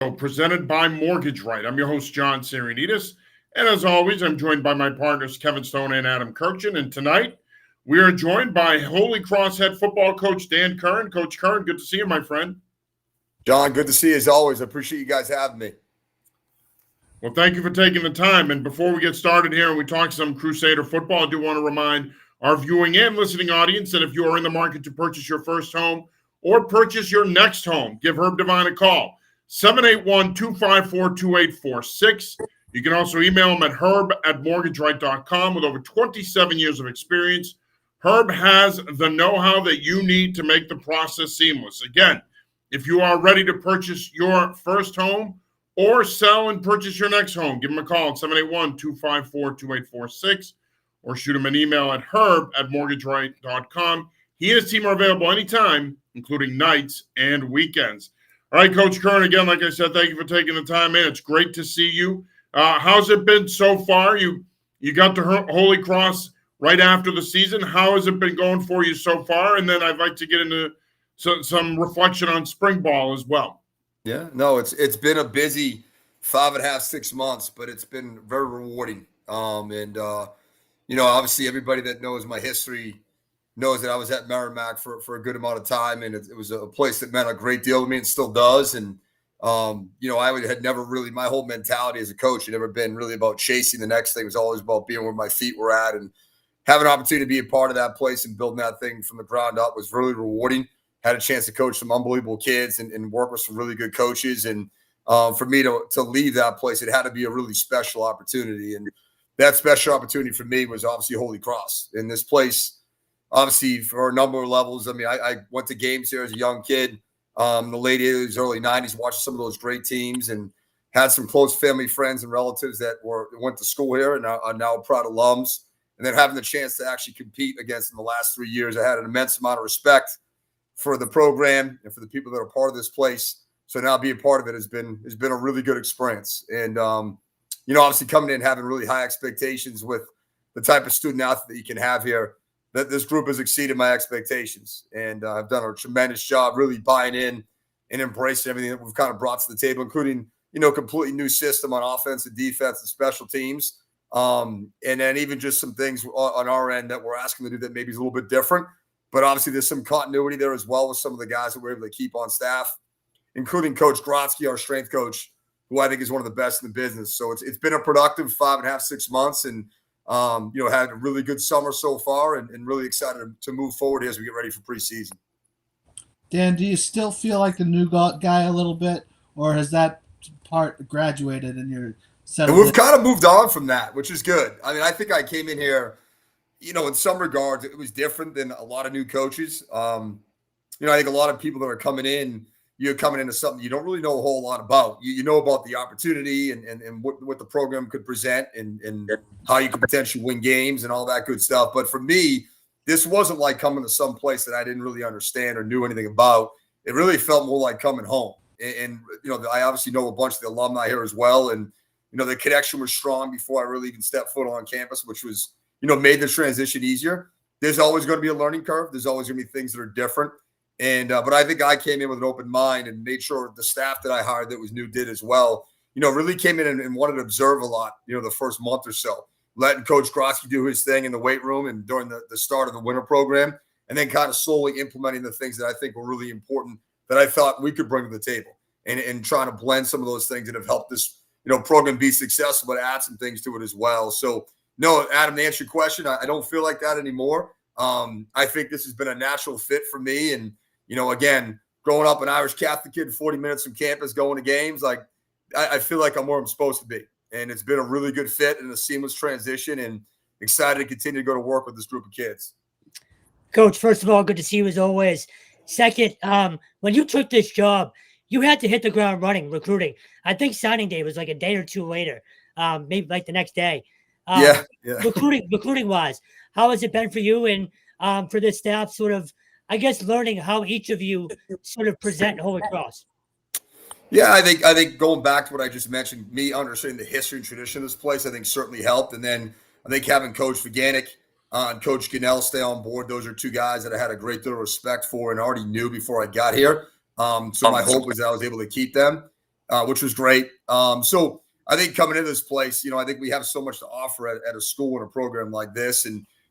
Presented by Mortgage Right. I'm your host, John Sirianidis. And as always, I'm joined by my partners, Kevin Stone and Adam Kirchin. And tonight, we are joined by Holy Cross head football coach Dan Curran. Coach Curran, good to see you, my friend. John, good to see you as always. I appreciate you guys having me. Well, thank you for taking the time. And before we get started here and we talk some Crusader football, I do want to remind our viewing and listening audience that if you are in the market to purchase your first home or purchase your next home, give Herb Devine a call. 781-254-2846. You can also email him at herb@mortgageright.com. With over 27 years of experience, Herb has the know-how that you need to make the process seamless. Again, if you are ready to purchase your first home or sell and purchase your next home, give him a call at 781-254-2846 or shoot him an email at herb@mortgageright.com. He and his team are available anytime, including nights and weekends. All right, Coach Curran, again, like I said, thank you for taking the time in. It's great to see you. How's it been so far? You got to Holy Cross right after the season. How has it been going for you so far? And then I'd like to get into some reflection on spring ball as well. Yeah, no, it's been a busy 5.5, 6 months, but it's been very rewarding. Obviously everybody that knows my history knows that I was at Merrimack for a good amount of time, and it was a place that meant a great deal to me and still does. And, I had never really, my whole mentality as a coach had never been really about chasing the next thing. It was always about being where my feet were at, and having an opportunity to be a part of that place and building that thing from the ground up was really rewarding. Had a chance to coach some unbelievable kids and work with some really good coaches. And for me to leave that place, it had to be a really special opportunity. And that special opportunity for me was obviously Holy Cross. In this place, obviously, for a number of levels. I mean, I went to games here as a young kid, in the late 80s, early 90s, watched some of those great teams and had some close family friends and relatives that went to school here and are now proud alums. And then having the chance to actually compete against in the last 3 years, I had an immense amount of respect for the program and for the people that are part of this place. So now being part of it has been a really good experience. And, obviously coming in having really high expectations with the type of student athlete that you can have here, that this group has exceeded my expectations. And I've done a tremendous job really buying in and embracing everything that we've kind of brought to the table, including, completely new system on offense and defense and special teams. And then even just some things on our end that we're asking to do that maybe is a little bit different. But obviously there's some continuity there as well with some of the guys that we're able to keep on staff, including Coach Grotsky, our strength coach, who I think is one of the best in the business. So it's been a productive 5.5, 6 months, and had a really good summer so far, and really excited to move forward as we get ready for preseason. Dan, do you still feel like the new guy a little bit, or has that part graduated and you're settled? And we've kind of moved on from that, which is good. I mean, I think I came in here, in some regards, it was different than a lot of new coaches. I think a lot of people that are coming in, you're coming into something you don't really know a whole lot about. You know about the opportunity and what the program could present and how you could potentially win games and all that good stuff. But for me, this wasn't like coming to some place that I didn't really understand or knew anything about. It really felt more like coming home. And I obviously know a bunch of the alumni here as well. And, the connection was strong before I really even stepped foot on campus, which was, made the transition easier. There's always going to be a learning curve. There's always going to be things that are different. And but I think I came in with an open mind and made sure the staff that I hired that was new did as well. Really came in and wanted to observe a lot, the first month or so, letting Coach Grotsky do his thing in the weight room and during the start of the winter program, and then kind of slowly implementing the things that I think were really important that I thought we could bring to the table, and trying to blend some of those things that have helped this, program be successful, but add some things to it as well. So, no, Adam, to answer your question, I don't feel like that anymore. I think this has been a natural fit for me. And, again, growing up an Irish Catholic kid, 40 minutes from campus, going to games, like I feel like I'm where I'm supposed to be. And it's been a really good fit and a seamless transition, and excited to continue to go to work with this group of kids. Coach, first of all, good to see you as always. Second, when you took this job, you had to hit the ground running, recruiting. I think signing day was like a day or two later, maybe like the next day. Yeah. Recruiting wise, how has it been for you and for this staff, sort of, I guess, learning how each of you sort of present Holy Cross? Yeah, I think going back to what I just mentioned, me understanding the history and tradition of this place, I think certainly helped. And then I think having Coach Viganic and Coach Gunnell stay on board, those are two guys that I had a great deal of respect for and already knew before I got here. So my hope was that I was able to keep them. which was great. So I think coming into this place, I think we have so much to offer at a school and a program like this.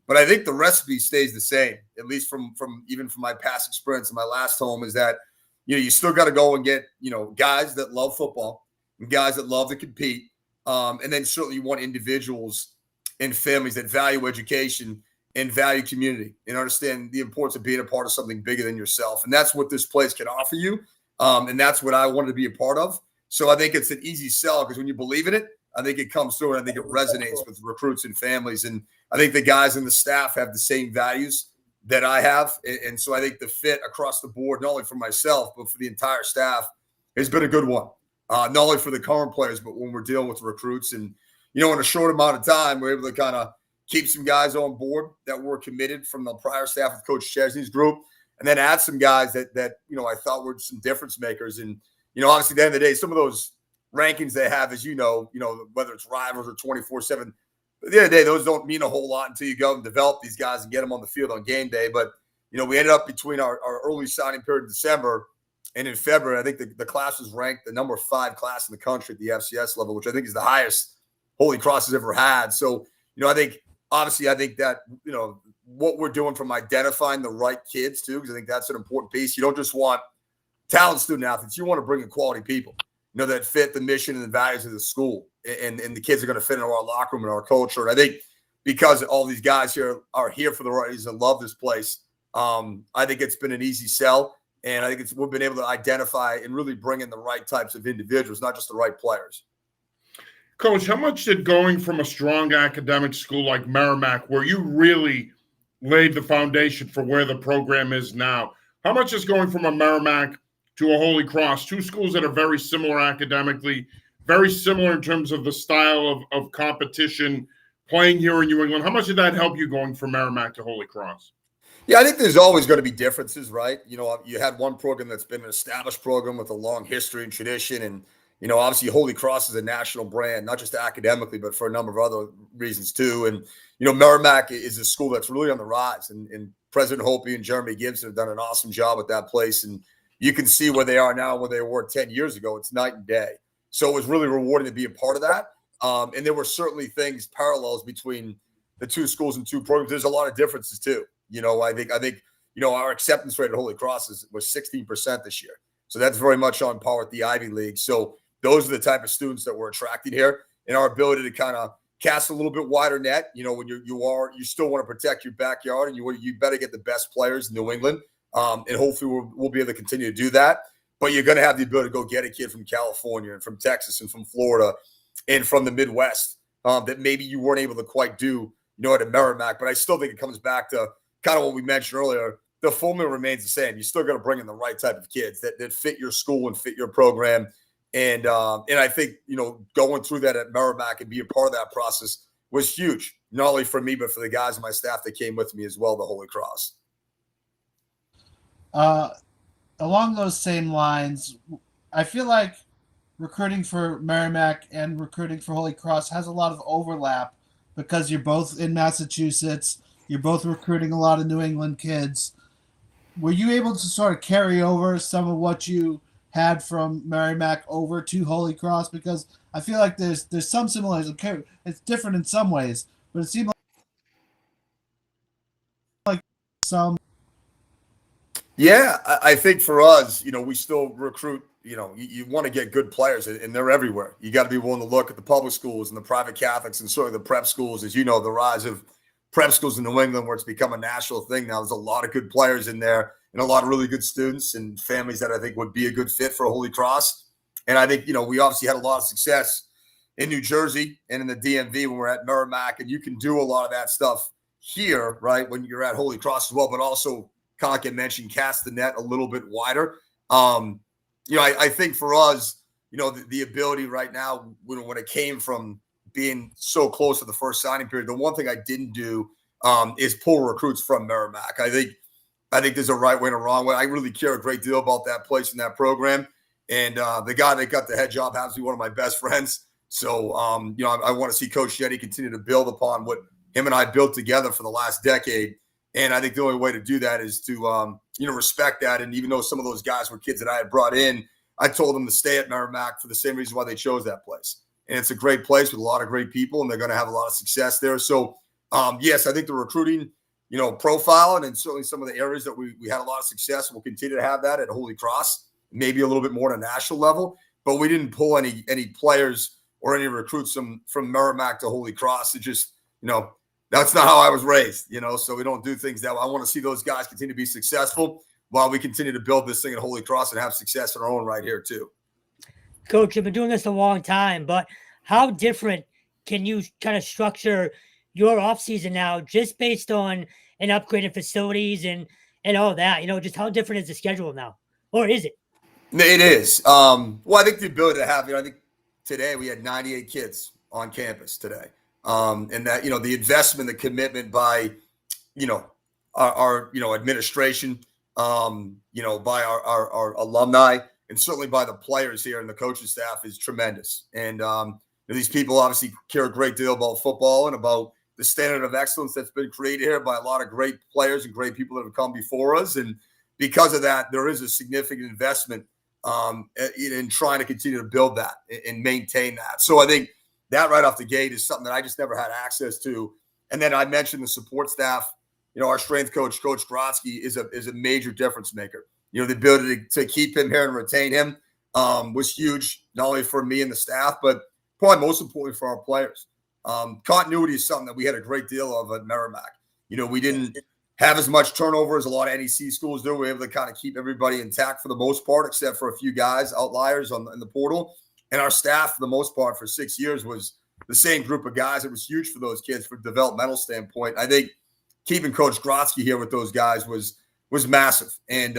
But I think the recipe stays the same, at least from my past experience in my last home, is that, you still got to go and get, guys that love football and guys that love to compete. And then certainly you want individuals and families that value education and value community and understand the importance of being a part of something bigger than yourself. And that's what this place can offer you. And that's what I wanted to be a part of. So I think it's an easy sell because when you believe in it, I think it comes through and I think it resonates with recruits and families. And I think the guys and the staff have the same values that I have. And so I think the fit across the board, not only for myself, but for the entire staff has been a good one. Not only for the current players, but when we're dealing with recruits. And, in a short amount of time, we're able to kind of keep some guys on board that were committed from the prior staff with Coach Chesney's group, and then add some guys that I thought were some difference makers. And, obviously at the end of the day, some of those rankings they have, as whether it's Rivals or 24/7, at the end of the day, those don't mean a whole lot until you go and develop these guys and get them on the field on game day. But, we ended up between our early signing period in December and in February, I think the class was ranked the number 5 class in the country at the FCS level, which I think is the highest Holy Cross has ever had. So, I think that, what we're doing from identifying the right kids too, because I think that's an important piece. You don't just want talented student athletes. You want to bring in quality people, that fit the mission and the values of the school. And the kids are going to fit into our locker room and our culture. And I think because all these guys here are here for the right reasons and love this place, I think it's been an easy sell. And I think we've been able to identify and really bring in the right types of individuals, not just the right players. Coach, how much did going from a strong academic school like Merrimack, where you really laid the foundation for where the program is now, how much is going from a Merrimack to a Holy Cross, 2 schools that are very similar academically, very similar in terms of the style of competition, playing here in New England? How much did that help you going from Merrimack to Holy Cross? Yeah, I think there's always going to be differences, right? You had one program that's been an established program with a long history and tradition. And, obviously Holy Cross is a national brand, not just academically, but for a number of other reasons too. And, Merrimack is a school that's really on the rise. And President Hopi and Jeremy Gibson have done an awesome job at that place. And you can see where they are now, where they were 10 years ago. It's night and day. So it was really rewarding to be a part of that. And there were certainly parallels between the 2 schools and 2 programs. There's a lot of differences too. I think our acceptance rate at Holy Cross was 16% this year. So that's very much on par with the Ivy League. So those are the type of students that we're attracting here, and our ability to kind of cast a little bit wider net. When you still want to protect your backyard, and you better get the best players in New England. And hopefully we'll be able to continue to do that. But you're going to have the ability to go get a kid from California and from Texas and from Florida and from the Midwest that maybe you weren't able to quite do, at a Merrimack. But I still think it comes back to kind of what we mentioned earlier. The formula remains the same. You still got to bring in the right type of kids that fit your school and fit your program. And I think, going through that at Merrimack and be a part of that process was huge, not only for me, but for the guys on my staff that came with me as well, the Holy Cross. Along those same lines, I feel like recruiting for Merrimack and recruiting for Holy Cross has a lot of overlap because you're both in Massachusetts. You're both recruiting a lot of New England kids. Were you able to sort of carry over some of what you had from Merrimack over to Holy Cross? Because I feel like there's some similarities. Okay, it's different in some ways, but it seemed like some. Yeah, I think for us, we still recruit. You want to get good players, and they're everywhere. You got to be willing to look at the public schools and the private Catholics and sort of the prep schools. As you know, the rise of prep schools in New England, where it's become a national thing now. There's a lot of good players in there and a lot of really good students and families that I think would be a good fit for Holy Cross. And I think, we obviously had a lot of success in New Jersey and in the DMV when we're at Merrimack, and you can do a lot of that stuff here, right, when you're at Holy Cross as well, but also, kind of like I mentioned, cast the net a little bit wider. I think for us, the ability right now, when it came from being so close to the first signing period, the one thing I didn't do is pull recruits from Merrimack. I think there's a right way and a wrong way. I really care a great deal about that place and that program. And the guy that got the head job happens to be one of my best friends. So, I want to see Coach Shetty continue to build upon what him and I built together for the last decade. And I think the only way to do that is to, respect that. And even though some of those guys were kids that I had brought in, I told them to stay at Merrimack for the same reason why they chose that place. And it's a great place with a lot of great people, and they're going to have a lot of success there. So, yes, I think the recruiting, profile, and certainly some of the areas that we had a lot of success, and we'll continue to have that at Holy Cross, maybe a little bit more at a national level. But we didn't pull any players or any recruits from Merrimack to Holy Cross. It just, that's not how I was raised, so we don't do things that way. I want to see those guys continue to be successful while we continue to build this thing at Holy Cross and have success in our own right here too. Coach, you've been doing this a long time, but how different can you kind of structure your offseason now just based on an upgraded facilities and all that? Just how different is the schedule now? Or is it? It is. Well, I think the ability to have, I think today we had 98 kids on campus today. And that, the investment, the commitment by, our administration, by our alumni, and certainly by the players here and the coaching staff is tremendous. And these people obviously care a great deal about football and about the standard of excellence that's been created here by a lot of great players and great people that have come before us. And because of that, there is a significant investment in trying to continue to build that and maintain that. So I think that right off the gate is something that I just never had access to. And then I mentioned the support staff. Our strength coach, Coach Grotsky, is a major difference maker. The ability to keep him here and retain him was huge, not only for me and the staff, but probably most importantly for our players. Continuity is something that we had a great deal of at Merrimack. We didn't have as much turnover as a lot of NEC schools do. We were able to kind of keep everybody intact for the most part, except for a few guys, outliers in the portal. And our staff, for the most part, for 6 years was the same group of guys. It was huge for those kids from a developmental standpoint. I think keeping Coach Grotsky here with those guys was massive. And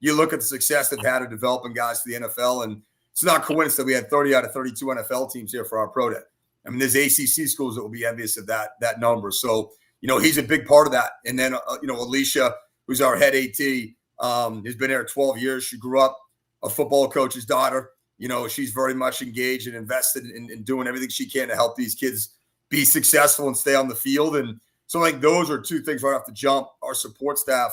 you look at the success they've had of developing guys to the NFL, and it's not a coincidence that we had 30 out of 32 NFL teams here for our pro day. I mean, there's ACC schools that will be envious of that number. So, he's a big part of that. And then, Alicia, who's our head AT, has been here 12 years. She grew up a football coach's daughter. She's very much engaged and invested in doing everything she can to help these kids be successful and stay on the field. And so I think those are two things right off the jump. Our support staff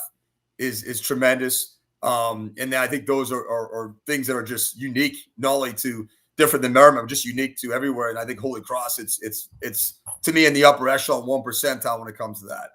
is tremendous. And I think those are things that are just unique, not only to different than Merrimack, just unique to everywhere. And I think Holy Cross, it's to me in the upper echelon 1% when it comes to that.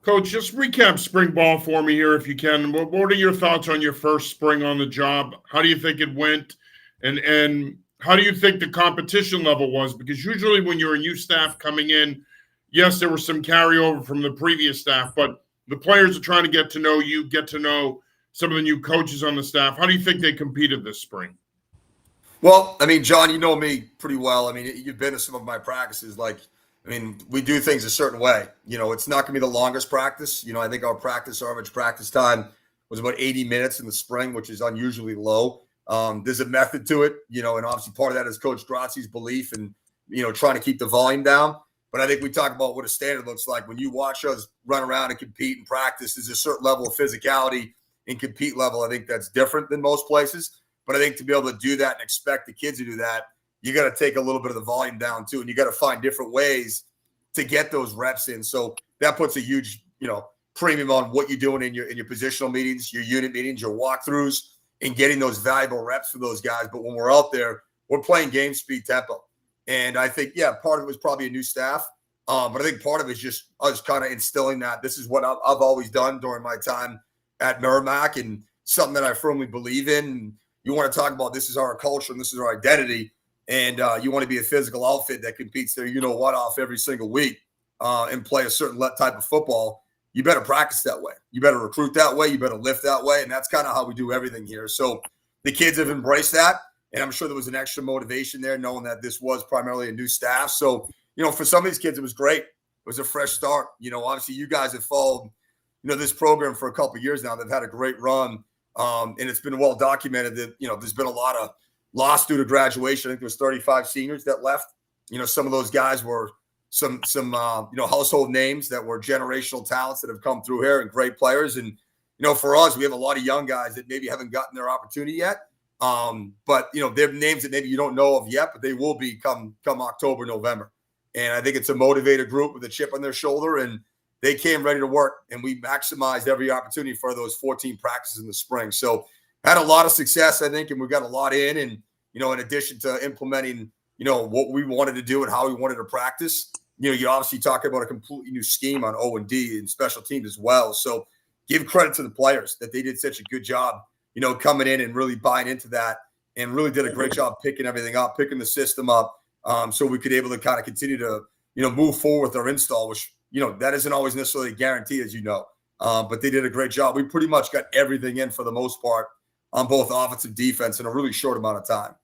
Coach, just recap spring ball for me here if you can. What are your thoughts on your first spring on the job? How do you think it went? And how do you think the competition level was? Because usually when you're a new staff coming in, yes, there was some carryover from the previous staff, but the players are trying to get to know you, get to know some of the new coaches on the staff. How do you think they competed this spring? Well, I mean, John, you know me pretty well. I mean, you've been to some of my practices. We do things a certain way. It's not going to be the longest practice. I think our average practice time was about 80 minutes in the spring, which is unusually low. There's a method to it, and obviously part of that is Coach Grotzi's belief and, trying to keep the volume down. But I think we talk about what a standard looks like. When you watch us run around and compete and practice, there's a certain level of physicality and compete level. I think that's different than most places. But I think to be able to do that and expect the kids to do that, you got to take a little bit of the volume down too. And you got to find different ways to get those reps in. So that puts a huge, premium on what you're doing in your positional meetings, your unit meetings, your walkthroughs, and getting those valuable reps for those guys. But when we're out there, we're playing game speed tempo. And I think, part of it was probably a new staff. But I think part of it is just us kind of instilling that this is what I've always done during my time at Merrimack and something that I firmly believe in. You want to talk about this is our culture and this is our identity. And you want to be a physical outfit that competes there, off every single week and play a certain type of football. You better practice that way. You better recruit that way. You better lift that way. And that's kind of how we do everything here. So the kids have embraced that. And I'm sure there was an extra motivation there knowing that this was primarily a new staff. So, for some of these kids, it was great. It was a fresh start. Obviously you guys have followed, this program for a couple of years now. They've had a great run. And it's been well documented that, there's been a lot of loss due to graduation. I think there was 35 seniors that left. Some of those guys were some household names that were generational talents that have come through here and great players. And, for us, we have a lot of young guys that maybe haven't gotten their opportunity yet. But they're names that maybe you don't know of yet, but they will be come October, November. And I think it's a motivated group with a chip on their shoulder, and they came ready to work, and we maximized every opportunity for those 14 practices in the spring. So had a lot of success, I think, and we got a lot in. And, in addition to implementing, what we wanted to do and how we wanted to practice, you obviously talk about a completely new scheme on O&D and special teams as well. So give credit to the players that they did such a good job, coming in and really buying into that and really did a great job picking everything up, picking the system up. So we could able to kind of continue to, move forward with our install, which, that isn't always necessarily a guarantee, as you know. But they did a great job. We pretty much got everything in for the most part on both offense and defense in a really short amount of time.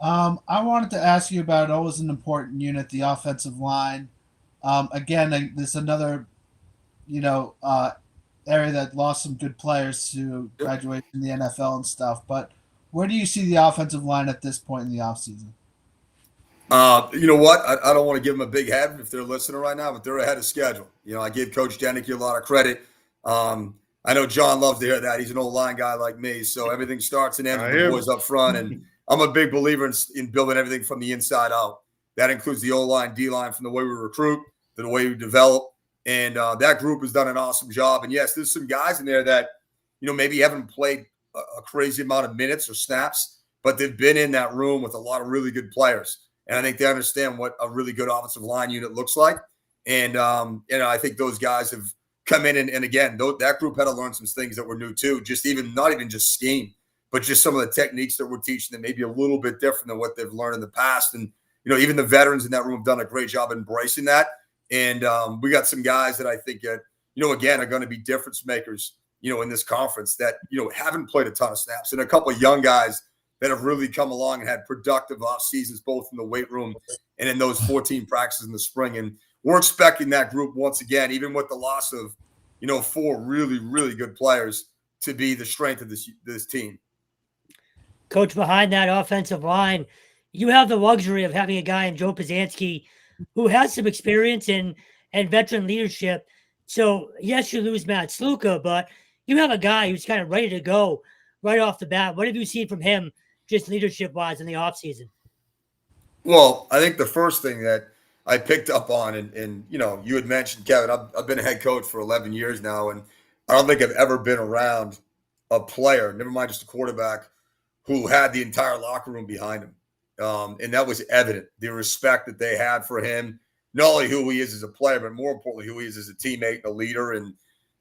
I wanted to ask you about always an important unit, the offensive line. Again, there's another, area that lost some good players to graduate from the NFL and stuff. But where do you see the offensive line at this point in the offseason? You know what? I don't want to give them a big head if they're listening right now, but they're ahead of schedule. I give Coach Denicky a lot of credit. I know John loves to hear that. He's an old line guy like me, so everything starts and ends with the boys up front. And I'm a big believer in building everything from the inside out. That includes the O-line, D-line, from the way we recruit to the way we develop. And that group has done an awesome job. And, yes, there's some guys in there that, maybe haven't played a crazy amount of minutes or snaps, but they've been in that room with a lot of really good players. And I think they understand what a really good offensive line unit looks like. And, I think those guys have come in. And again, that group had to learn some things that were new too, not even just scheme, but just some of the techniques that we're teaching that may be a little bit different than what they've learned in the past. And, even the veterans in that room have done a great job embracing that. And we got some guys that I think, again, are going to be difference makers, in this conference that, haven't played a ton of snaps. And a couple of young guys that have really come along and had productive off seasons, both in the weight room and in those 14 practices in the spring. And we're expecting that group once again, even with the loss of, 4 really, really good players, to be the strength of this team. Coach, behind that offensive line, you have the luxury of having a guy in Joe Pazanski who has some experience and veteran leadership. So, yes, you lose Matt Sluka, but you have a guy who's kind of ready to go right off the bat. What have you seen from him just leadership-wise in the offseason? Well, I think the first thing that I picked up on, and you had mentioned, Kevin, I've been a head coach for 11 years now, and I don't think I've ever been around a player, never mind just a quarterback, who had the entire locker room behind him. And that was evident, the respect that they had for him, not only who he is as a player, but more importantly, who he is as a teammate, a leader. And,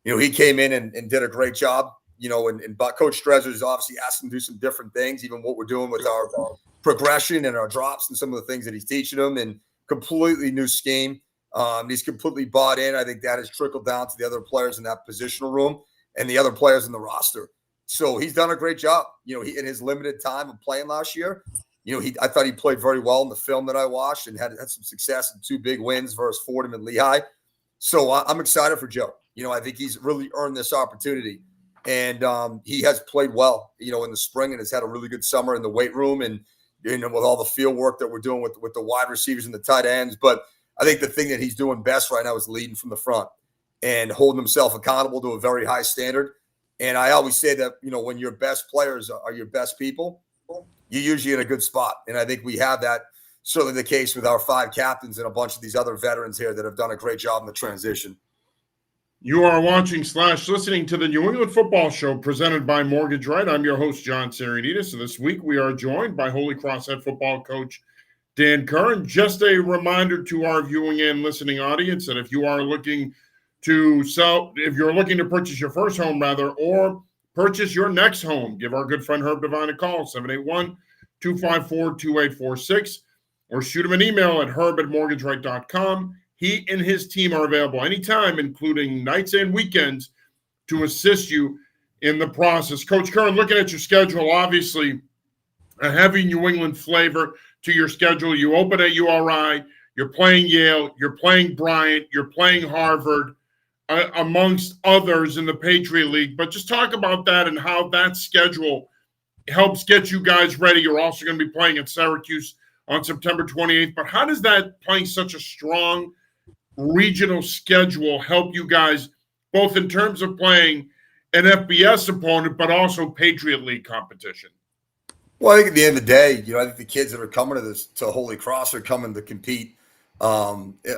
he came in and did a great job, and Coach Strezzer's obviously asked him to do some different things, even what we're doing with our progression and our drops and some of the things that he's teaching them, and completely new scheme. He's completely bought in. I think that has trickled down to the other players in that positional room and the other players in the roster. So he's done a great job. He, in his limited time of playing last year, I thought he played very well in the film that I watched and had some success in 2 big wins versus Fordham and Lehigh. So I'm excited for Joe. I think he's really earned this opportunity. And he has played well, in the spring, and has had a really good summer in the weight room and, with all the field work that we're doing with the wide receivers and the tight ends. But I think the thing that he's doing best right now is leading from the front and holding himself accountable to a very high standard. And I always say that, when your best players are your best people, you're usually in a good spot. And I think we have that, certainly the case with our 5 captains and a bunch of these other veterans here that have done a great job in the transition. You are watching / listening to the New England Football Show presented by Mortgage Right. I'm your host, John Sarianides. And this week we are joined by Holy Cross head football coach Dan Curran. Just a reminder to our viewing and listening audience that if you are looking to purchase your first home, or purchase your next home, give our good friend Herb Devine a call, 781-254-2846, or shoot him an email at herb@mortgageright.com. He and his team are available anytime, including nights and weekends, to assist you in the process. Coach Curran, looking at your schedule, obviously a heavy New England flavor to your schedule. You open at URI, you're playing Yale, you're playing Bryant, you're playing Harvard, amongst others in the Patriot League. But just talk about that and how that schedule helps get you guys ready. You're also going to be playing at Syracuse on September 28th. But how does that playing such a strong regional schedule help you guys, both in terms of playing an FBS opponent, but also Patriot League competition? Well, I think at the end of the day, I think the kids that are coming to Holy Cross are coming to compete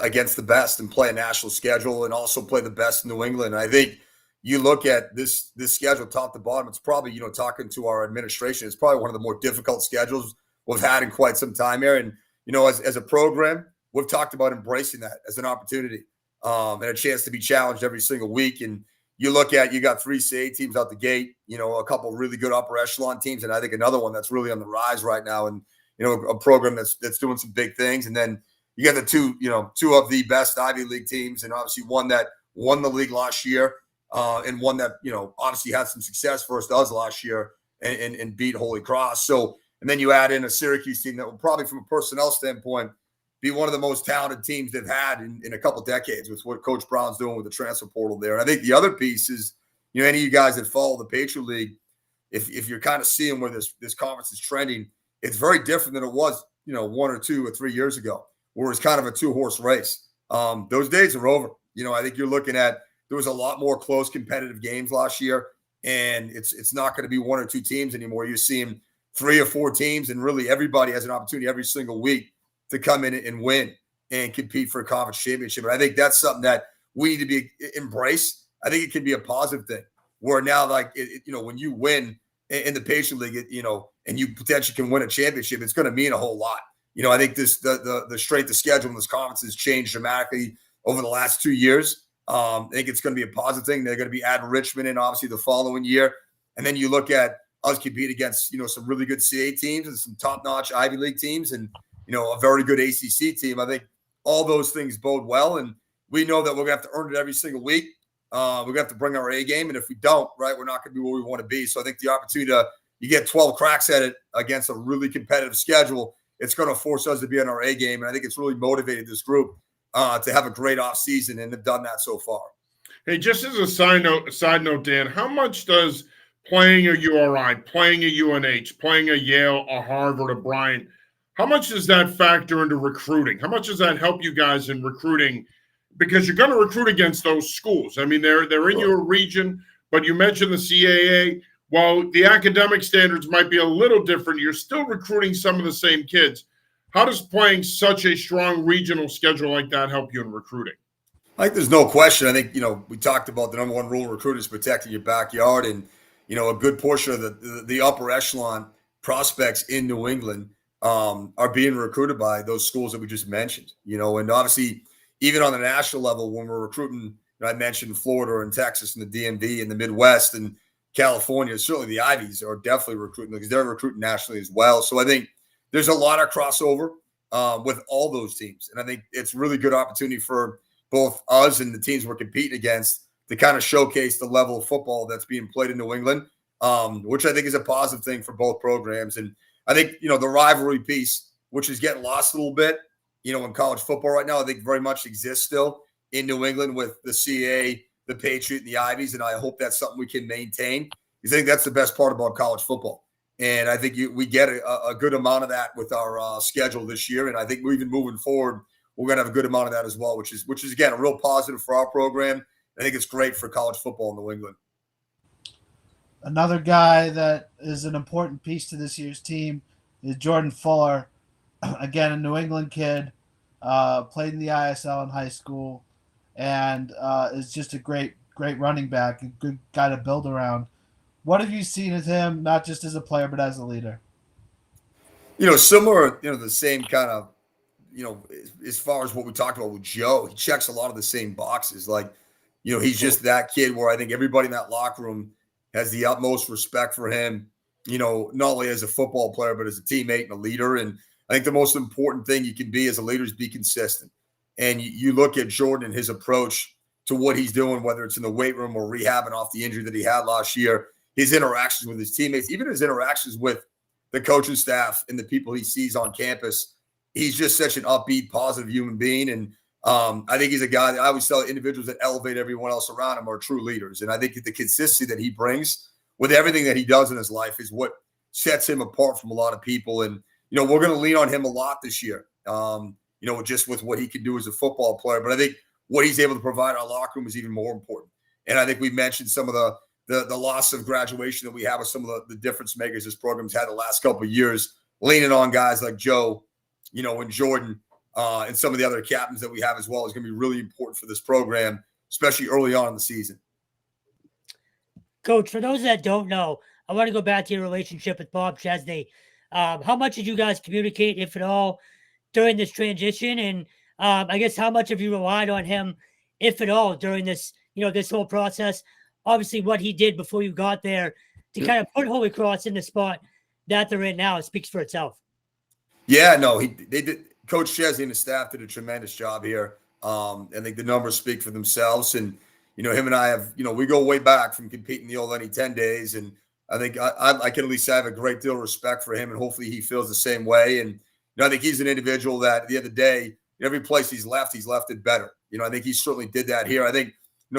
against the best and play a national schedule and also play the best in New England. And I think, you look at this schedule top to bottom, it's probably, talking to our administration, it's probably one of the more difficult schedules we've had in quite some time here. And, as a program, we've talked about embracing that as an opportunity and a chance to be challenged every single week. And you look at, you got 3 CA teams out the gate, a couple really good upper echelon teams, and I think another one that's really on the rise right now, and a program that's doing some big things. And then you got the two of the best Ivy League teams, and obviously one that won the league last year, and one that obviously had some success for us last year and beat Holy Cross. So, and then you add in a Syracuse team that will probably, from a personnel standpoint, be one of the most talented teams they've had in a couple decades with what Coach Brown's doing with the transfer portal there. And I think the other piece is, any of you guys that follow the Patriot League, if you're kind of seeing where this conference is trending, it's very different than it was, 1 or 2 or 3 years ago, where it's kind of a 2-horse race. Those days are over. I think you're looking at, there was a lot more close competitive games last year, and it's not going to be 1 or 2 teams anymore. You're seeing 3 or 4 teams, and really everybody has an opportunity every single week to come in and win and compete for a conference championship. And I think that's something that we need to embrace. I think it can be a positive thing where now, like, when you win in the Patriot League, and you potentially can win a championship, it's going to mean a whole lot. I think the strength of schedule in this conference has changed dramatically over the last 2 years. I think it's going to be a positive thing. They're going to be adding Richmond in, obviously, the following year. And then you look at us compete against, some really good CA teams and some top-notch Ivy League teams and, a very good ACC team. I think all those things bode well. And we know that we're going to have to earn it every single week. We're going to have to bring our A game. And if we don't, right, we're not going to be where we want to be. So I think the opportunity you get 12 cracks at it against a really competitive schedule, it's going to force us to be on our A game. And I think it's really motivated this group to have a great offseason, and they've done that so far. Hey, just as a side note, Dan, how much does playing a URI, playing a UNH, playing a Yale, a Harvard, a Bryant, how much does that factor into recruiting? How much does that help you guys in recruiting? Because you're going to recruit against those schools. I mean, they're in your region, but you mentioned the CAA. While the academic standards might be a little different, you're still recruiting some of the same kids. How does playing such a strong regional schedule like that help you in recruiting? I think there's no question. I think, we talked about the number one rule of recruiting is protecting your backyard. And, a good portion of the upper echelon prospects in New England are being recruited by those schools that we just mentioned, and obviously even on the national level, when we're recruiting, I mentioned Florida and Texas and the DMV and the Midwest and California, certainly the Ivies are definitely recruiting because they're recruiting nationally as well. So I think there's a lot of crossover with all those teams. And I think it's really good opportunity for both us and the teams we're competing against to kind of showcase the level of football that's being played in New England, which I think is a positive thing for both programs. And I think, the rivalry piece, which is getting lost a little bit, in college football right now, I think very much exists still in New England with the CA, the Patriot, and the Ivies. And I hope that's something we can maintain because I think that's the best part about college football. And I think we get a good amount of that with our schedule this year. And I think we're even moving forward, we're going to have a good amount of that as well, which is again, a real positive for our program. I think it's great for college football in New England. Another guy that is an important piece to this year's team is Jordan Fuller. Again, a New England kid, played in the ISL in high school, and is just a great running back, a good guy to build around. What have you seen of him, not just as a player, but as a leader? Similar, the same kind of, as far as what we talked about with Joe, he checks a lot of the same boxes. Like, he's just that kid where I think everybody in that locker room has the utmost respect for him, not only as a football player, but as a teammate and a leader. And I think the most important thing you can be as a leader is be consistent. And you look at Jordan and his approach to what he's doing, whether it's in the weight room or rehabbing off the injury that he had last year, his interactions with his teammates, even his interactions with the coaching staff and the people he sees on campus. He's just such an upbeat, positive human being. And I think he's a guy that I always tell individuals that elevate everyone else around him are true leaders. And I think the consistency that he brings with everything that he does in his life is what sets him apart from a lot of people. And, we're going to lean on him a lot this year, just with what he can do as a football player. But I think what he's able to provide our locker room is even more important. And I think we mentioned some of the loss of graduation that we have with some of the difference makers this program's had the last couple of years, leaning on guys like Joe, and Jordan, and some of the other captains that we have as well is going to be really important for this program, especially early on in the season. Coach, for those that don't know, I want to go back to your relationship with Bob Chesney. How much did you guys communicate, if at all, during this transition? And I guess how much have you relied on him, if at all, during this, this whole process? Obviously, what he did before you got there to kind of put Holy Cross in the spot that they're in now, it speaks for itself. Yeah, no, they did. Coach Chesney and the staff did a tremendous job here. I think the numbers speak for themselves. And, him and I have, we go way back from competing the old Any 10 days. And I think I can at least have a great deal of respect for him. And hopefully he feels the same way. And, I think he's an individual that at the end of the day, every place he's left it better. I think he certainly did that here. I think,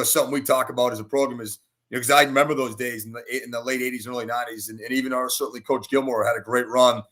something we talk about as a program is, because I remember those days in the late 80s and early 90s. And even certainly Coach Gilmore had a great run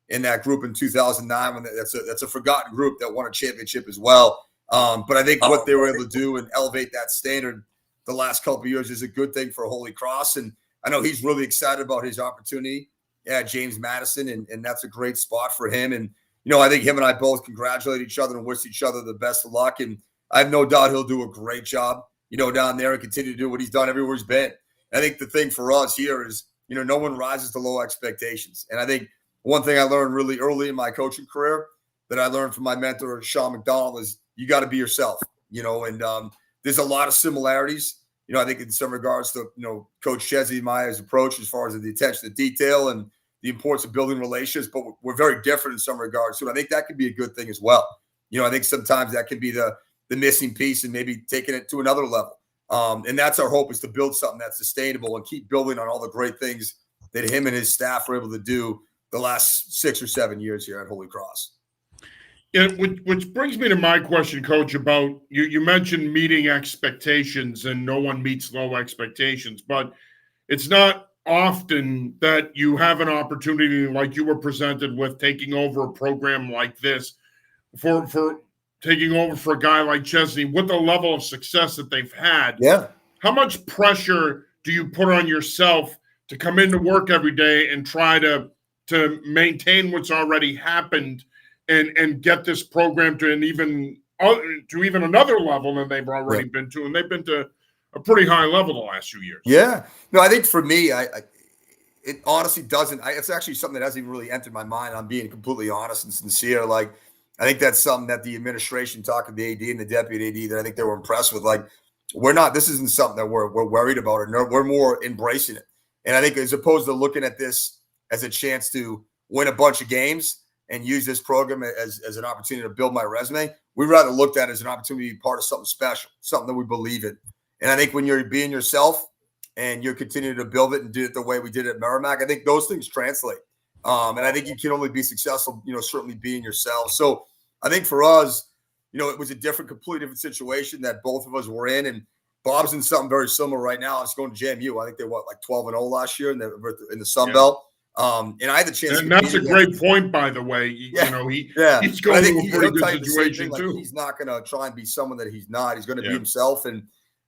in that group in 2009. When that's a forgotten group that won a championship as well. But I think what they were able to do and elevate that standard the last couple of years is a good thing for Holy Cross. And I know he's really excited about his opportunity at James Madison, and that's a great spot for him. And, I think him and I both congratulate each other and wish each other the best of luck. And I have no doubt he'll do a great job, down there and continue to do what he's done everywhere he's been. I think the thing for us here is, no one rises to low expectations. And I think one thing I learned really early in my coaching career that I learned from my mentor, Sean McDonald, is you got to be yourself, and there's a lot of similarities, I think in some regards to, Coach Chesney and Maya's approach as far as the attention to detail and the importance of building relationships, but we're very different in some regards. So I think that could be a good thing as well. I think sometimes that can be the missing piece and maybe taking it to another level. And that's our hope, is to build something that's sustainable and keep building on all the great things that him and his staff were able to do the last 6 or 7 years here at Holy Cross. Yeah, which brings me to my question, Coach, about you mentioned meeting expectations, and no one meets low expectations, but it's not often that you have an opportunity like you were presented with, taking over a program like this, for taking over for a guy like Chesney with the level of success that they've had. Yeah. How much pressure do you put on yourself to come into work every day and try to maintain what's already happened and get this program to even another level than they've already been to? And they've been to a pretty high level the last few years. Yeah. No, I think for me, it honestly doesn't. It's actually something that hasn't even really entered my mind. I'm being completely honest and sincere. Like, I think that's something that the administration, talking to the AD and the deputy AD, that I think they were impressed with. Like, this isn't something that we're worried about, or we're more embracing it. And I think as opposed to looking at this as a chance to win a bunch of games and use this program as an opportunity to build my resume, we'd rather look at it as an opportunity to be part of something special, something that we believe in. And I think when you're being yourself and you're continuing to build it and do it the way we did it at Merrimack, I think those things translate. And I think you can only be successful, certainly being yourself. So I think for us, it was a completely different situation that both of us were in. And Bob's in something very similar right now. It's going to JMU. I think they were like 12-0 last year in the Sun Belt. And I had the chance. And that's a great point, by the way. He's going to a pretty good situation too. He's not going to try and be someone that he's not. He's going to be himself. And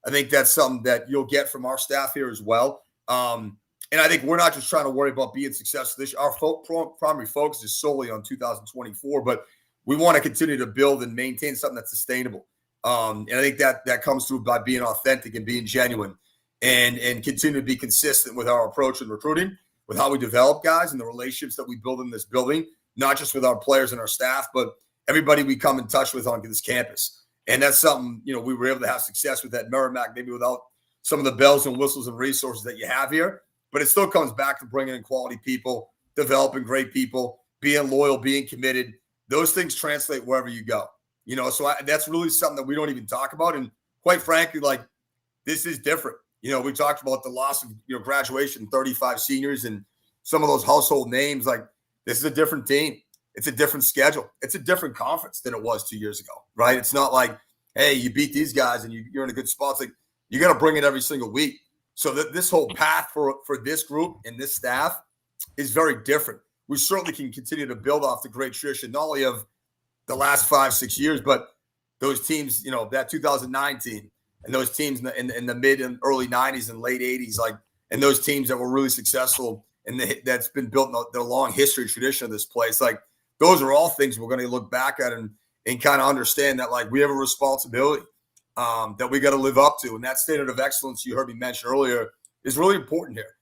I think that's something that you'll get from our staff here as well. And I think we're not just trying to worry about being successful this year. Our primary focus is solely on 2024, but we want to continue to build and maintain something that's sustainable. And I think that comes through by being authentic and being genuine and continue to be consistent with our approach in recruiting, with how we develop guys and the relationships that we build in this building, not just with our players and our staff, but everybody we come in touch with on this campus. And that's something, we were able to have success with at Merrimack, maybe without some of the bells and whistles and resources that you have here. But it still comes back to bringing in quality people, developing great people, being loyal, being committed. Those things translate wherever you go. So that's really something that we don't even talk about. And quite frankly, like, this is different. We talked about the loss of, graduation, 35 seniors and some of those household names. Like, this is a different team. It's a different schedule. It's a different conference than it was 2 years ago, right? It's not like, hey, you beat these guys and you're in a good spot. It's like, you got to bring it every single week. So this whole path for this group and this staff is very different. We certainly can continue to build off the great tradition, not only of the last 5-6 years, but those teams, that 2019 and those teams in the mid and early 90s and late 80s, like, and those teams that were really successful and that's been built in the long history tradition of this place. Like, those are all things we're going to look back at and kind of understand that, like, we have a responsibility that we got to live up to. And that standard of excellence you heard me mention earlier is really important here.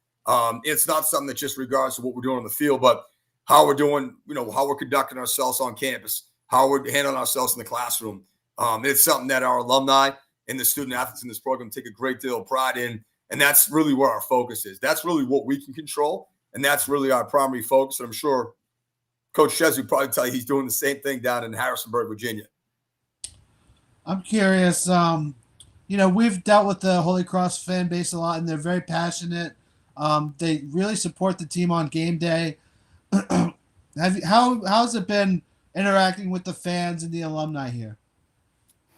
It's not something that just regards to what we're doing on the field, but how we're doing, how we're conducting ourselves on campus, how we're handling ourselves in the classroom. It's something that our alumni and the student athletes in this program take a great deal of pride in. And that's really where our focus is. That's really what we can control. And that's really our primary focus. And I'm sure Coach Shez would probably tell you he's doing the same thing down in Harrisonburg, Virginia. I'm curious. We've dealt with the Holy Cross fan base a lot, and they're very passionate. They really support the team on game day. How's it been interacting with the fans and the alumni here?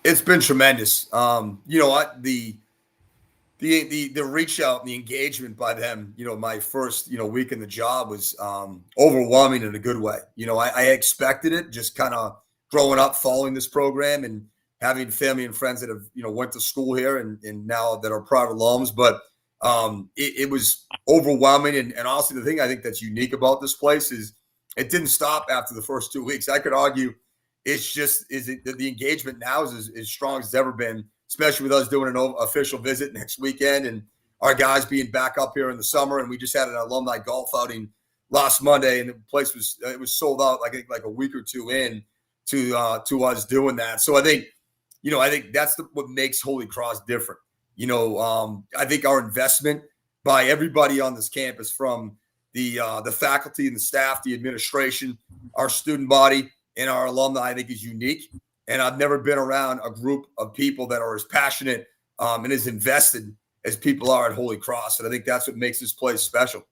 It's been tremendous. The reach out and the engagement by them, my first, week in the job was overwhelming in a good way. I expected it, just kind of growing up, following this program and having family and friends that have, went to school here and now that are proud alums. But it was overwhelming. And honestly, the thing I think that's unique about this place is it didn't stop after the first 2 weeks. I could argue the engagement now is as strong as it's ever been, especially with us doing an official visit next weekend and our guys being back up here in the summer. And we just had an alumni golf outing last Monday, and the place was sold out, I think, like a week or two in to us doing that. So I think that's what makes Holy Cross different. I think our investment by everybody on this campus, from the faculty and the staff, the administration, our student body, and our alumni, I think is unique. And I've never been around a group of people that are as passionate and as invested as people are at Holy Cross. And I think that's what makes this place special.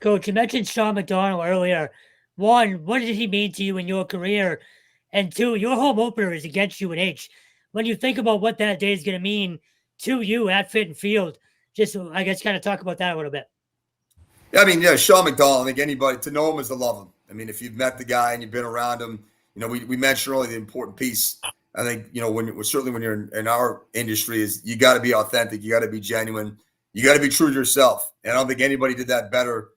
Coach, you mentioned Sean McDonald earlier. One, what did he mean to you in your career? And two, your home opener is against UNH. When you think about what that day is going to mean to you at Fitton Field, just, I guess, kind of talk about that a little bit. Yeah, Sean McDonald, I think anybody, to know him is to love him. I mean, if you've met the guy and you've been around him, we mentioned earlier the important piece. I think, when you're in our industry, is you got to be authentic. You got to be genuine. You got to be true to yourself. And I don't think anybody did that better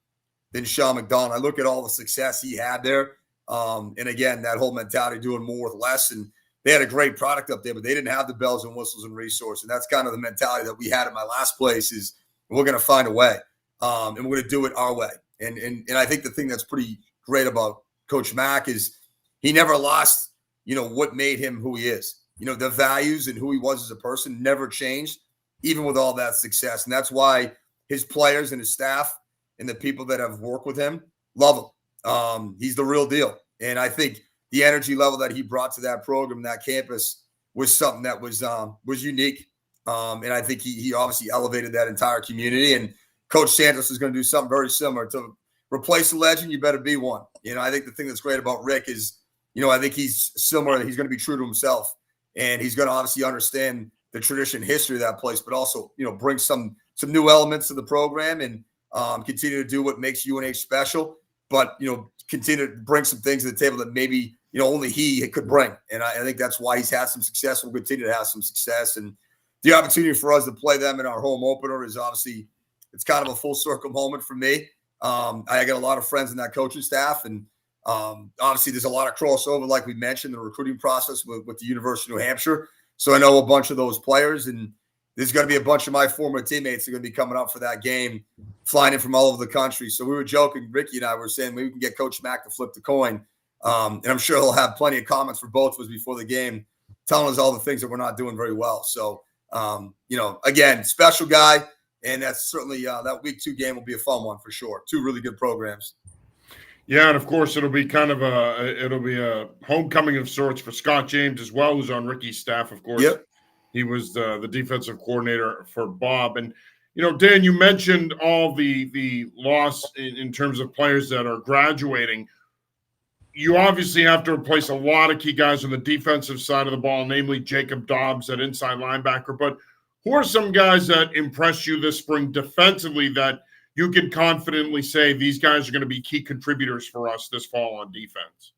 than Sean McDonald. I look at all the success he had there. And again, that whole mentality, doing more with less. And they had a great product up there, but they didn't have the bells and whistles and resources. And that's kind of the mentality that we had at my last place, is we're going to find a way. And we're going to do it our way. And I think the thing that's pretty great about Coach Mack is he never lost, what made him who he is. The values and who he was as a person never changed, even with all that success. And that's why his players and his staff and the people that have worked with him love him. He's the real deal. And I think the energy level that he brought to that program, that campus, was something that was unique. And I think he obviously elevated that entire community. And Coach Santos is going to do something very similar. To replace a legend, you better be one. I think the thing that's great about Rick is, I think he's similar. He's going to be true to himself, and he's going to obviously understand the tradition, history of that place, but also, bring some new elements to the program and continue to do what makes UNH special. But continue to bring some things to the table that maybe only he could bring. And I think that's why he's had some success. We'll continue to have some success, and the opportunity for us to play them in our home opener is obviously, it's kind of a full circle moment for me. I got a lot of friends in that coaching staff, and obviously there's a lot of crossover, like we mentioned, the recruiting process with the University of New Hampshire. So I know a bunch of those players, and there's going to be a bunch of my former teammates that are going to be coming up for that game, flying in from all over the country. So we were joking, Ricky and I were saying maybe we can get Coach Mack to flip the coin. And I'm sure he'll have plenty of comments for both of us before the game, telling us all the things that we're not doing very well. So, again, special guy. And that's certainly that week 2 game will be a fun one for sure. 2 really good programs. Yeah, and of course it'll be a homecoming of sorts for Scott James as well, who's on Ricky's staff. Of course, yep. He was the defensive coordinator for Bob. And Dan, you mentioned all the loss in terms of players that are graduating. You obviously have to replace a lot of key guys on the defensive side of the ball, namely Jacob Dobbs at inside linebacker. But who are some guys that impressed you this spring defensively that you can confidently say these guys are going to be key contributors for us this fall on defense?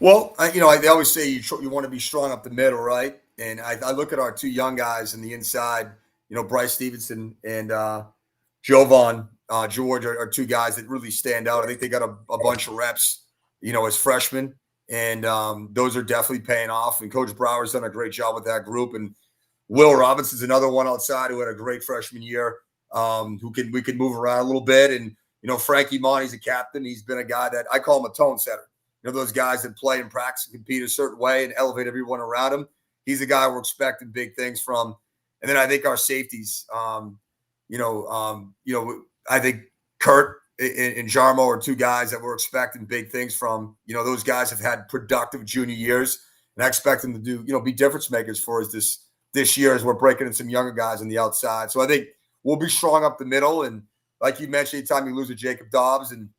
Well, they always say you want to be strong up the middle, right? And I look at our 2 young guys in the inside, Bryce Stevenson and Jovan George are 2 guys that really stand out. I think they got a bunch of reps, as freshmen, and those are definitely paying off. And Coach Brower's done a great job with that group. And Will Robinson's another one outside who had a great freshman year, we can move around a little bit. And, Frankie Monty's a captain. He's been a guy that I call him a tone setter. Those guys that play and practice and compete a certain way and elevate everyone around him. He's a guy we're expecting big things from. And then I think our safeties, I think Kurt and Jarmo are two guys that we're expecting big things from. Those guys have had productive junior years, and I expect them to do, be difference makers for us this year as we're breaking in some younger guys on the outside. So I think we'll be strong up the middle. And like you mentioned, anytime you lose a Jacob Dobbs, and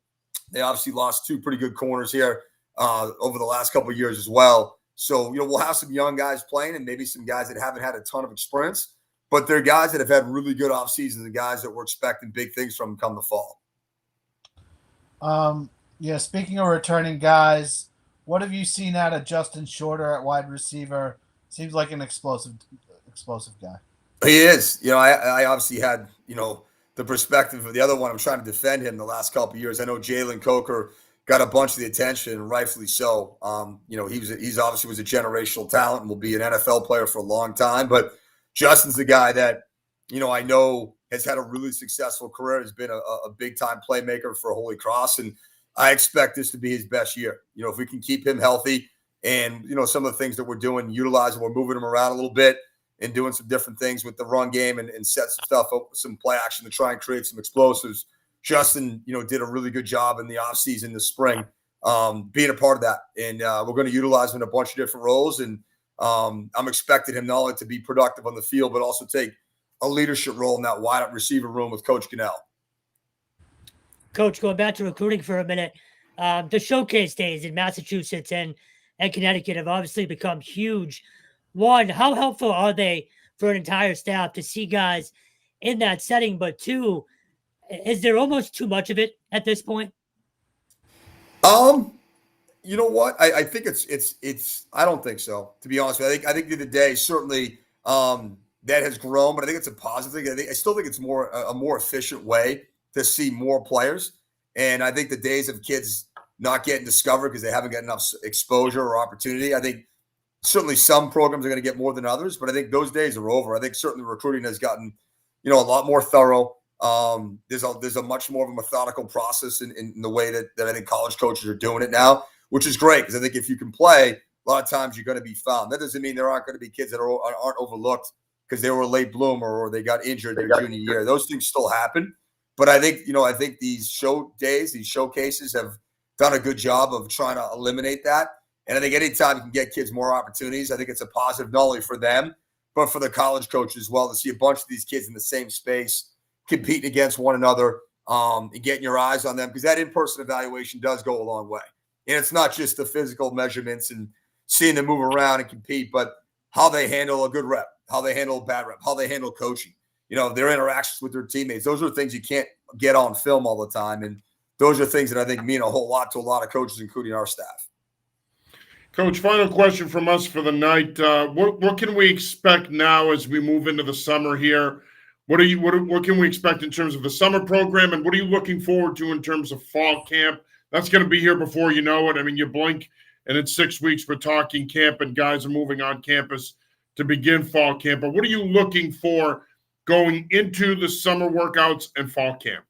they obviously lost two pretty good corners here over the last couple of years as well. So, we'll have some young guys playing and maybe some guys that haven't had a ton of experience, but they're guys that have had really good off seasons and guys that we're expecting big things from come the fall. Speaking of returning guys, what have you seen out of Justin Shorter at wide receiver? Seems like an explosive guy. He is. I obviously had, the perspective of the other one. I'm trying to defend him the last couple of years. I know Jalen Coker got a bunch of the attention, and rightfully so. He's obviously was a generational talent and will be an NFL player for a long time. But Justin's the guy that, I know has had a really successful career, has been a big-time playmaker for Holy Cross, and I expect this to be his best year. If we can keep him healthy and, some of the things that we're doing, utilizing, we're moving him around a little bit and doing some different things with the run game and set some stuff up, some play action to try and create some explosives. Justin, did a really good job in the offseason this spring, being a part of that. And we're going to utilize him in a bunch of different roles. And I'm expecting him not only to be productive on the field, but also take a leadership role in that wide up receiver room with Coach Cannell. Coach, going back to recruiting for a minute, the showcase days in Massachusetts and Connecticut have obviously become huge. One, how helpful are they for an entire staff to see guys in that setting? But two, is there almost too much of it at this point? You know what? I think it's. I don't think so. To be honest with you, I think the other day certainly that has grown, but I think it's a positive thing. I still think it's a more efficient way to see more players. And I think the days of kids not getting discovered because they haven't got enough exposure or opportunity, I think certainly some programs are going to get more than others, but I think those days are over. I think certainly recruiting has gotten, a lot more thorough. There's a much more of a methodical process in the way that I think college coaches are doing it now, which is great because I think if you can play, a lot of times you're going to be found. That doesn't mean there aren't going to be kids that aren't overlooked because they were a late bloomer or they got injured their junior year. Those things still happen. But I think, these show days, these showcases have done a good job of trying to eliminate that. And I think anytime you can get kids more opportunities, I think it's a positive not only for them, but for the college coaches as well to see a bunch of these kids in the same space competing against one another and getting your eyes on them because that in-person evaluation does go a long way. And it's not just the physical measurements and seeing them move around and compete, but how they handle a good rep, how they handle a bad rep, how they handle coaching, their interactions with their teammates. Those are things you can't get on film all the time. And those are things that I think mean a whole lot to a lot of coaches, including our staff. Coach, final question from us for the night. What can we expect now as we move into the summer here? What can we expect in terms of the summer program, and what are you looking forward to in terms of fall camp? That's going to be here before you know it. I mean, you blink, and in 6 weeks we're talking camp, and guys are moving on campus to begin fall camp. But what are you looking for going into the summer workouts and fall camp?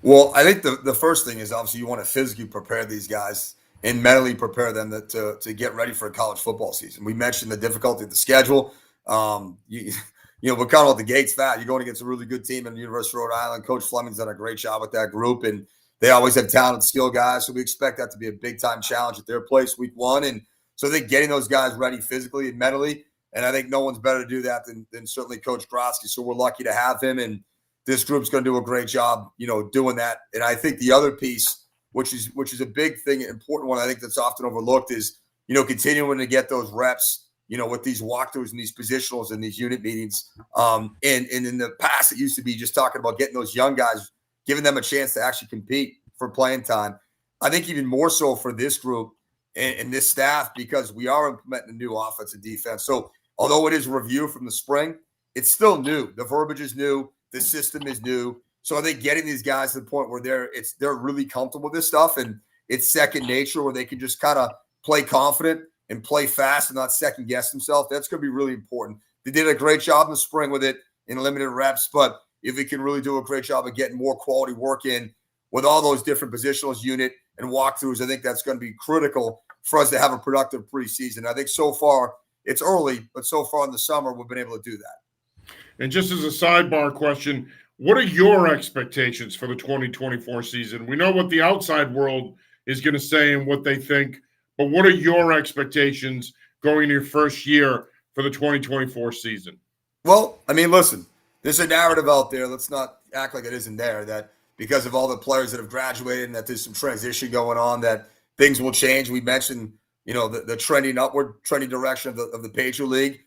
Well, I think the first thing is obviously you want to physically prepare these guys and mentally prepare them to get ready for a college football season. We mentioned the difficulty of the schedule. We're kind of at the gates that you're going against a really good team in the University of Rhode Island. Coach Fleming's done a great job with that group, and they always have talented, skilled guys. So we expect that to be a big-time challenge at their place week one. And so I think getting those guys ready physically and mentally, and I think no one's better to do that than certainly Coach Grotsky. So we're lucky to have him, and this group's going to do a great job, doing that. And I think the other piece, which is a big thing, an important one I think that's often overlooked is, continuing to get those reps, with these walkthroughs and these positionals and these unit meetings. And in the past, it used to be just talking about getting those young guys, giving them a chance to actually compete for playing time. I think even more so for this group and this staff, because we are implementing a new offense and defense. So although it is review from the spring, it's still new. The verbiage is new. The system is new. So I think getting these guys to the point where they're really comfortable with this stuff and it's second nature where they can just kind of play confident and play fast and not second guess themselves. That's going to be really important. They did a great job in the spring with it in limited reps, but if we can really do a great job of getting more quality work in with all those different positionals unit and walkthroughs, I think that's going to be critical for us to have a productive preseason. I think so far it's early, but so far in the summer, we've been able to do that. And just as a sidebar question, what are your expectations for the 2024 season? We know what the outside world is going to say and what they think, but what are your expectations going into your first year for the 2024 season? Well, I mean, listen, there's a narrative out there. Let's not act like it isn't there, that because of all the players that have graduated and that there's some transition going on, that things will change. We mentioned, the trending direction of the Patriot League.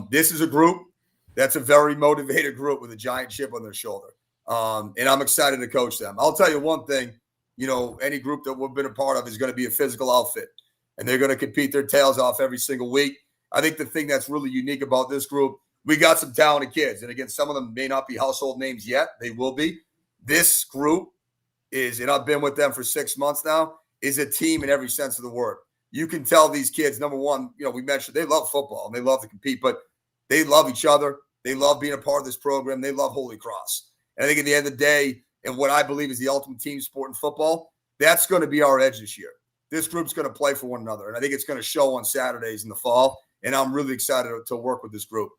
This is a group that's a very motivated group with a giant chip on their shoulder. And I'm excited to coach them. I'll tell you one thing, any group that we've been a part of is going to be a physical outfit, and they're going to compete their tails off every single week. I think the thing that's really unique about this group, we got some talented kids. And again, some of them may not be household names yet. They will be. This group is, and I've been with them for 6 months now, is a team in every sense of the word. You can tell these kids, number one, we mentioned they love football and they love to compete, but they love each other. They love being a part of this program. They love Holy Cross. And I think at the end of the day, and what I believe is the ultimate team sport in football, that's going to be our edge this year. This group's going to play for one another. And I think it's going to show on Saturdays in the fall. And I'm really excited to work with this group.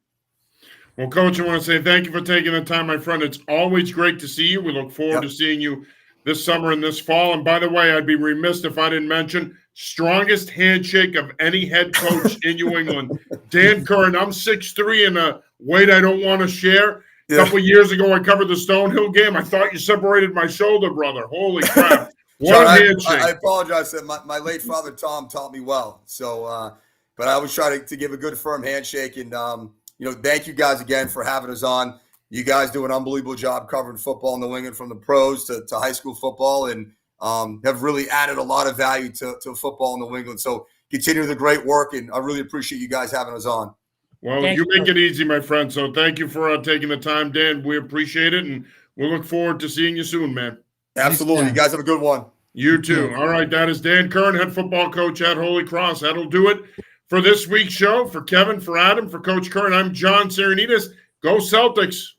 Well, Coach, I want to say thank you for taking the time, my friend. It's always great to see you. We look forward to seeing you this summer and this fall. And by the way, I'd be remiss if I didn't mention strongest handshake of any head coach in New England, Dan Curran. I'm 6'3" and a weight I don't want to share. A couple of years ago, I covered the Stonehill game. I thought you separated my shoulder, brother. Holy crap. What a handshake. I apologize. My late father, Tom, taught me well. So, but I always try to give a good, firm handshake. And, thank you guys again for having us on. You guys do an unbelievable job covering football in New England, from the pros to high school football, and have really added a lot of value to football in New England. So continue the great work, and I really appreciate you guys having us on. Well, you make it easy, my friend. So thank you for taking the time, Dan. We appreciate it, and we'll look forward to seeing you soon, man. Absolutely. You guys have a good one. You too. All right, that is Dan Curran, head football coach at Holy Cross. That'll do it for this week's show. For Kevin, for Adam, for Coach Curran, I'm John Serenitas. Go Celtics.